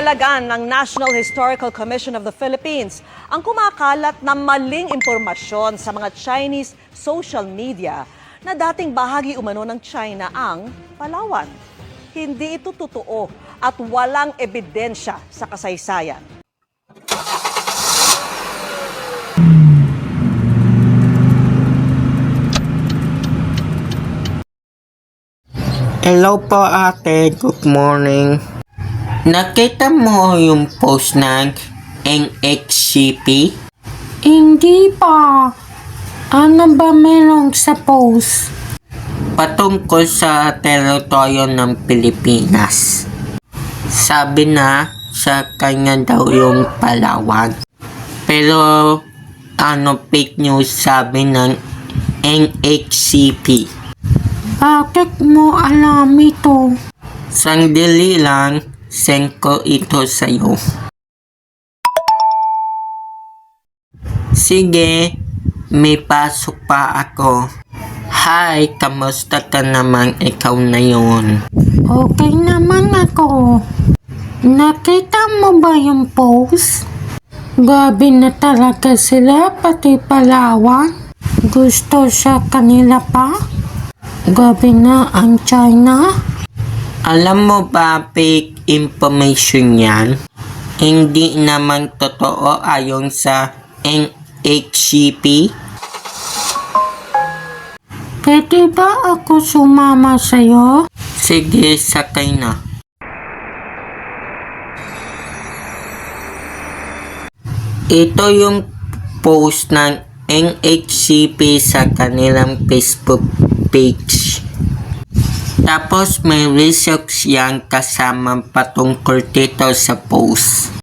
Pinaghahalagan ng National Historical Commission of the Philippines ang kumakalat na maling impormasyon sa mga Chinese social media na dating bahagi umano ng China ang Palawan. Hindi ito totoo at walang ebidensya sa kasaysayan. Hello po ate, good morning. Nakita mo yung post ng NHCP? Hindi pa. Ano ba meron sa post? Patungkol sa teritoryo ng Pilipinas. Sabi na sa kanya daw yung Palawan. Pero fake news sabi ng NHCP. Bakit mo alam ito? Sandali lang, send ko ito sa'yo. Sige, may pasok pa ako. Hi, kamusta ka naman ikaw na yun? Okay naman ako. Nakita mo ba yung post? Gabi na talaga sila, pati Palawan. Gusto sa kanila pa? Gabi na ang China. Alam mo ba fake information yan? Hindi naman totoo ayon sa NHCP. Pwede ba ako sumama sa'yo? Sige, sakay na. Ito yung post ng NHCP sa kanilang Facebook page. Tapos may research yan kasama patungkol dito sa post.